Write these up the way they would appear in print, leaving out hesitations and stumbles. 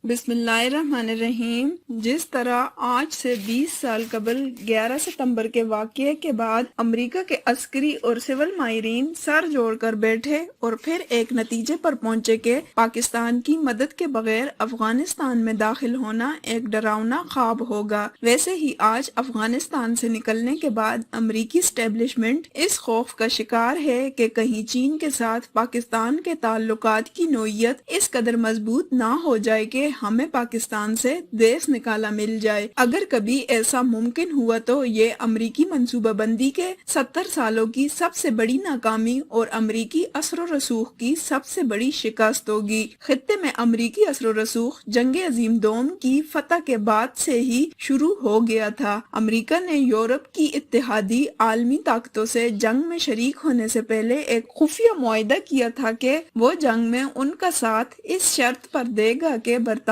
بسم اللہ الرحمن الرحیم۔ جس طرح آج سے 20 سال قبل 11 ستمبر کے واقعے کے بعد امریکہ کے عسکری اور سول ماہرین سر جوڑ کر بیٹھے اور پھر ایک نتیجے پر پہنچے کہ پاکستان کی مدد کے بغیر افغانستان میں داخل ہونا ایک ڈراؤنا خواب ہوگا، ویسے ہی آج افغانستان سے نکلنے کے بعد امریکی اسٹیبلشمنٹ اس خوف کا شکار ہے کہ کہیں چین کے ساتھ پاکستان کے تعلقات کی نوعیت اس قدر مضبوط نہ ہو جائے کہ ہمیں پاکستان سے دیس نکالا مل جائے۔ اگر کبھی ایسا ممکن ہوا تو یہ امریکی منصوبہ بندی کے 70 سالوں کی سب سے بڑی ناکامی اور امریکی اثر و رسوخ کی سب سے بڑی شکست ہوگی۔ خطے میں امریکی اثر و رسوخ جنگ عظیم دوم کی فتح کے بعد سے ہی شروع ہو گیا تھا۔ امریکہ نے یورپ کی اتحادی عالمی طاقتوں سے جنگ میں شریک ہونے سے پہلے ایک خفیہ معاہدہ کیا تھا کہ وہ جنگ میں ان کا ساتھ اس شرط پر دے گا کہ برطانیہ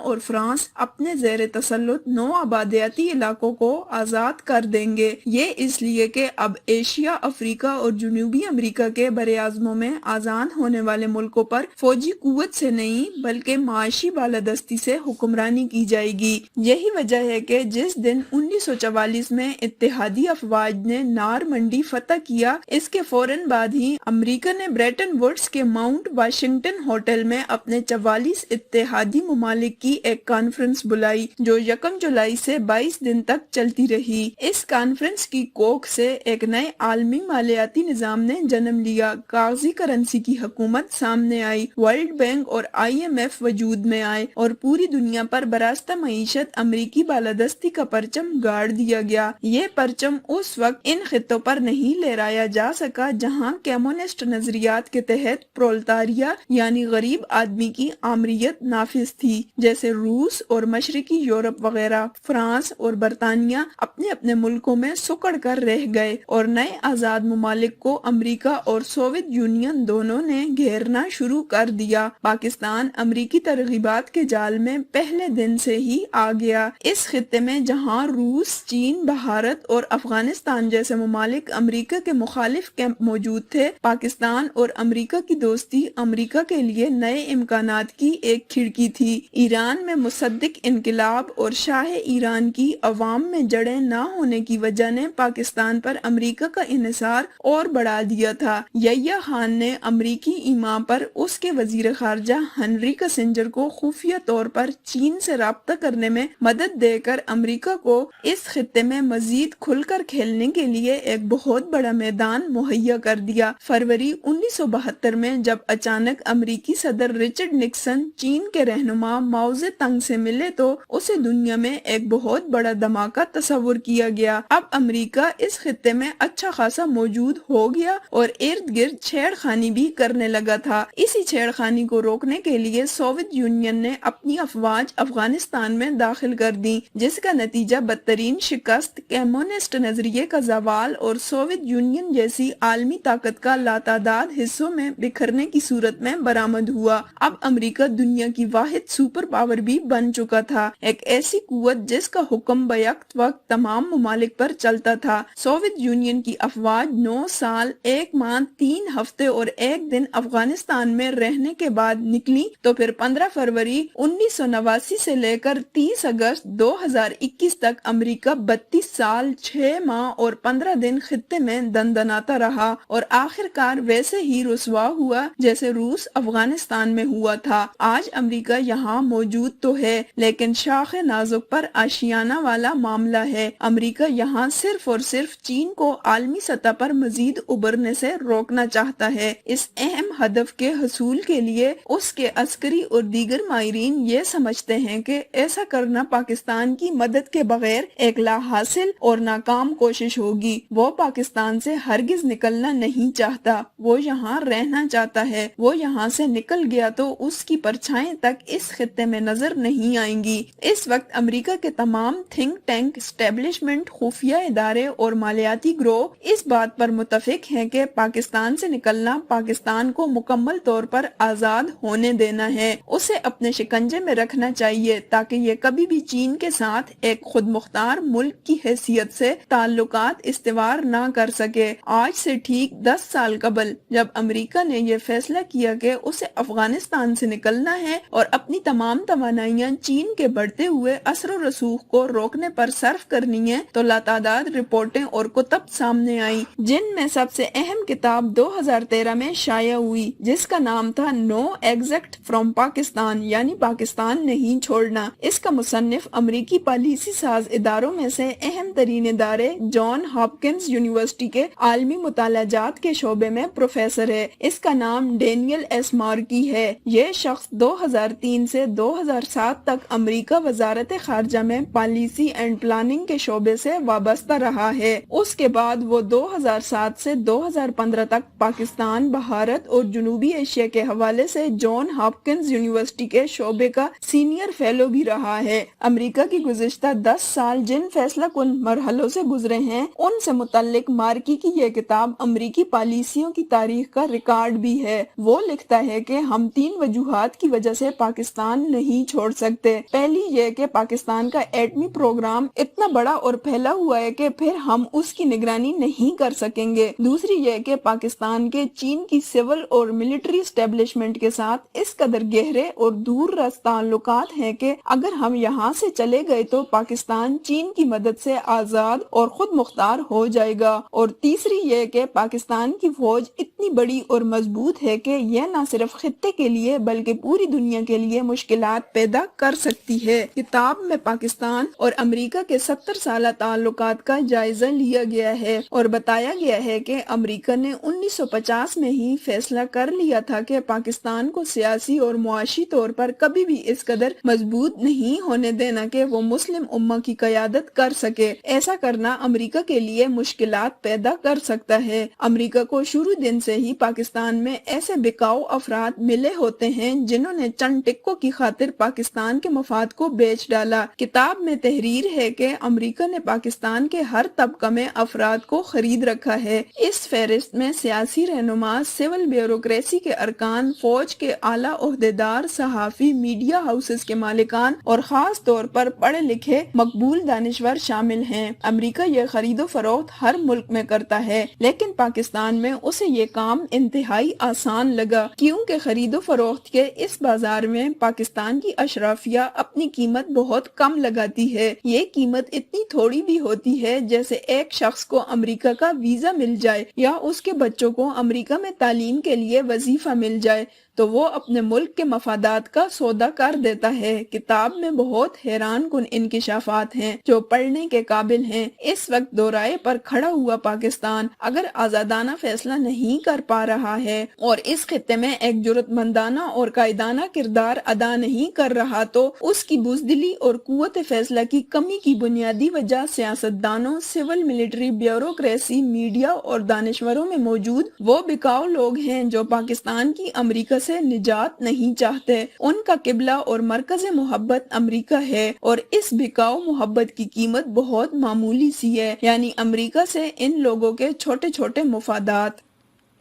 اور فرانس اپنے زیر تسلط نو آبادیاتی علاقوں کو آزاد کر دیں گے۔ یہ اس لیے کہ اب ایشیا، افریقہ اور جنوبی امریکہ کے براعظموں میں آزاد ہونے والے ملکوں پر فوجی قوت سے نہیں بلکہ معاشی بالادستی سے حکمرانی کی جائے گی۔ یہی وجہ ہے کہ جس دن 1944 میں اتحادی افواج نے نارمنڈی فتح کیا، اس کے فوراً بعد ہی امریکہ نے بریٹن ووڈز کے ماؤنٹ واشنگٹن ہوٹل میں اپنے 44 اتحادی ممالک کی ایک کانفرنس بلائی جو 1 جولائی سے 22 دن تک چلتی رہی۔ اس کانفرنس کی کوکھ سے ایک نئے عالمی مالیاتی نظام نے جنم لیا، کاغذی کرنسی کی حکومت سامنے آئی، ورلڈ بینک اور IMF وجود میں آئے اور پوری دنیا پر براستہ معیشت امریکی بالادستی کا پرچم گاڑ دیا گیا۔ یہ پرچم اس وقت ان خطوں پر نہیں لہرایا جا سکا جہاں کمیونسٹ نظریات کے تحت پرولتاریہ یعنی غریب آدمی کی آمریت نافذ تھی، جیسے روس اور مشرقی یورپ وغیرہ۔ فرانس اور برطانیہ اپنے اپنے ملکوں میں سکڑ کر رہ گئے اور نئے آزاد ممالک کو امریکہ اور سوویت یونین دونوں نے گھیرنا شروع کر دیا۔ پاکستان امریکی ترغیبات کے جال میں پہلے دن سے ہی آ گیا۔ اس خطے میں جہاں روس، چین، بھارت اور افغانستان جیسے ممالک امریکہ کے مخالف کیمپ موجود تھے، پاکستان اور امریکہ کی دوستی امریکہ کے لیے نئے امکانات کی ایک کھڑکی تھی۔ ایران میں مصدق انقلاب اور شاہ ایران کی عوام میں جڑیں نہ ہونے کی وجہ نے پاکستان پر امریکہ کا انحصار اور بڑھا دیا تھا۔ یحییٰ خان نے امریکی ایما پر اس کے وزیر خارجہ ہنری کسنجر کو خفیہ طور پر چین سے رابطہ کرنے میں مدد دے کر امریکہ کو اس خطے میں مزید کھل کر کھیلنے کے لیے ایک بہت بڑا میدان مہیا کر دیا۔ فروری 1972 میں جب اچانک امریکی صدر رچرڈ نکسن چین کے رہنما ماؤ زے تنگ سے ملے تو اسے دنیا میں ایک بہت بڑا دھماکہ تصور کیا گیا۔ اب امریکہ اس خطے میں اچھا خاصا موجود ہو گیا اور ارد گرد چھیڑ خانی بھی کرنے لگا تھا۔ اسی چھیڑ خانی کو روکنے کے لیے سوویت یونین نے اپنی افواج افغانستان میں داخل کر دی، جس کا نتیجہ بدترین شکست، کمیونسٹ نظریے کا زوال اور سوویت یونین جیسی عالمی طاقت کا لاتعداد حصوں میں بکھرنے کی صورت میں برآمد ہوا۔ اب امریکہ دنیا کی واحد سپر پاور بھی بن چکا تھا، ایک ایسی قوت جس کا حکم بیک وقت تمام ممالک پر چلتا تھا۔ سوویت یونین کی افواج 9 سال، 1 ماہ، 3 ہفتے اور 1 دن افغانستان میں رہنے کے بعد نکلی تو پھر 15 فروری 1989 سے لے کر 30 اگست 2021 تک امریکہ 32 سال، 6 ماہ اور 15 دن خطے میں دندناتا رہا اور آخر کار ویسے ہی رسوا ہوا جیسے روس افغانستان میں ہوا تھا۔ آج امریکہ یہاں موجود تو ہے لیکن شاخ نازک پر آشیانہ والا معاملہ ہے۔ امریکہ یہاں صرف اور صرف چین کو عالمی سطح پر مزید ابھرنے سے روکنا چاہتا ہے۔ اس اہم ہدف کے حصول کے لیے اس کے عسکری اور دیگر ماہرین یہ سمجھتے ہیں کہ ایسا کرنا پاکستان کی مدد کے بغیر ایک لا حاصل اور ناکام کوشش ہوگی۔ وہ پاکستان سے ہرگز نکلنا نہیں چاہتا، وہ یہاں رہنا چاہتا ہے۔ وہ یہاں سے نکل گیا تو اس کی پرچھائیں تک اس خطے میں نظر نہیں آئیں گی۔ اس وقت امریکہ کے تمام تھنک ٹینک، اسٹیبلشمنٹ، خفیہ ادارے اور مالیاتی گروہ اس بات پر متفق ہیں کہ پاکستان سے نکلنا پاکستان کو مکمل طور پر آزاد ہونے دینا ہے، اسے اپنے شکنجے میں رکھنا چاہیے تاکہ یہ کبھی بھی چین کے ساتھ ایک خود مختار ملک کی حیثیت سے تعلقات استوار نہ کر سکے۔ آج سے ٹھیک 10 سال قبل جب امریکہ نے یہ فیصلہ کیا کہ اسے افغانستان سے نکلنا ہے اور اپنی تمام توانائیاں چین کے بڑھتے ہوئے اثر و رسوخ کو روکنے پر صرف کرنی ہے تو لاتعداد رپورٹیں اور کتب سامنے آئی، جن میں سب سے اہم کتاب 2013 میں شائع ہوئی جس کا نام تھا نو ایگزٹ فرام پاکستان، یعنی پاکستان نہیں چھوڑنا۔ اس کا مصنف امریکی پالیسی ساز اداروں میں سے اہم ترین ادارے جان ہاپکنز یونیورسٹی کے عالمی مطالعہ جات کے شعبے میں پروفیسر ہے۔ اس کا نام ڈینیل ایس مارکی ہے۔ یہ شخص 2003 سے 2007 تک امریکہ وزارت خارجہ میں پالیسی اینڈ پلاننگ کے شعبے سے وابستہ رہا ہے۔ اس کے بعد وہ 2007 سے 2015 تک پاکستان، بھارت اور جنوبی ایشیا کے حوالے سے جان ہاپکنز یونیورسٹی کے شعبے کا سینئر فیلو بھی رہا ہے۔ امریکہ کی گزشتہ 10 سال جن فیصلہ کن مرحلوں سے گزرے ہیں ان سے متعلق مارکی کی یہ کتاب امریکی پالیسیوں کی تاریخ کا ریکارڈ بھی ہے۔ وہ لکھتا ہے کہ ہم 3 وجوہات کی وجہ سے پاکستان نہیں چھوڑ سکتے۔ پہلی یہ کہ پاکستان کا ایٹمی پروگرام اتنا بڑا اور پھیلا ہوا ہے کہ پھر ہم اس کی نگرانی نہیں کر سکیں گے۔ دوسری یہ کہ پاکستان کے چین کی سول اور ملٹری اسٹیبلشمنٹ کے ساتھ اس قدر گہرے اور دور رس تعلقات ہیں کہ اگر ہم یہاں سے چلے گئے تو پاکستان چین کی مدد سے آزاد اور خود مختار ہو جائے گا۔ اور تیسری یہ کہ پاکستان کی فوج اتنی بڑی اور مضبوط ہے کہ یہ نہ صرف خطے کے لیے بلکہ پوری دنیا کے لیے مشکلات پیدا کر سکتی ہے۔ کتاب میں پاکستان اور امریکہ کے 70 سالہ تعلقات کا جائزہ لیا گیا ہے اور بتایا گیا ہے کہ امریکہ نے 1950 میں ہی فیصلہ کر لیا تھا کہ پاکستان کو سیاسی اور معاشی طور پر کبھی بھی اس قدر مضبوط نہیں ہونے دینا کہ وہ مسلم امہ کی قیادت کر سکے۔ ایسا کرنا امریکہ کے لیے مشکلات پیدا کر سکتا ہے۔ امریکہ کو شروع دن سے ہی پاکستان میں ایسے بکاؤ افراد ملے ہوتے ہیں جنہوں نے چند ٹکوں کی خاطر پاکستان کے مفاد کو بیچ ڈالا۔ کتاب میں تحریر ہے کہ امریکہ نے پاکستان کے ہر طبقہ میں افراد کو خرید رکھا ہے۔ اس فہرست میں سیاسی رہنما، سول بیوروکریسی کے ارکان، فوج کے اعلیٰ عہدیدار، صحافی، میڈیا ہاؤسز کے مالکان اور خاص طور پر پڑھے لکھے مقبول دانشور شامل ہیں۔ امریکہ یہ خرید و فروخت ہر ملک میں کرتا ہے لیکن پاکستان میں اسے یہ کام انتہائی آسان لگا کیونکہ خرید و فروخت کے اس بازار میں پاکستان کی اشرافیہ اپنی قیمت بہت کم لگاتی ہے۔ یہ قیمت اتنی تھوڑی بھی ہوتی ہے جیسے ایک شخص کو امریکہ کا ویزا مل جائے یا اس کے بچوں کو امریکہ میں تعلیم کے لیے وظیفہ مل جائے تو وہ اپنے ملک کے مفادات کا سودا کر دیتا ہے۔ کتاب میں بہت حیران کن انکشافات ہیں جو پڑھنے کے قابل ہیں۔ اس وقت دورائے پر کھڑا ہوا پاکستان اگر آزادانہ فیصلہ نہیں کر پا رہا ہے اور اس خطے میں ایک جرأت مندانہ اور قائدانہ کردار ادا نہیں کر رہا تو اس کی بزدلی اور قوت فیصلہ کی کمی کی بنیادی وجہ سیاستدانوں، سول ملٹری، بیوروکریسی، میڈیا اور دانشوروں میں موجود وہ بکاؤ لوگ ہیں جو پاکستان کی امریکہ سے نجات نہیں چاہتے۔ ان کا قبلہ اور مرکز محبت امریکہ ہے اور اس بکاؤ محبت کی قیمت بہت معمولی سی ہے، یعنی امریکہ سے ان لوگوں کے چھوٹے چھوٹے مفادات۔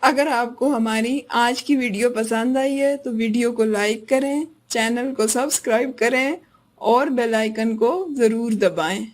اگر آپ کو ہماری آج کی ویڈیو پسند آئی ہے تو ویڈیو کو لائک کریں، چینل کو سبسکرائب کریں اور بیل آئیکن کو ضرور دبائیں۔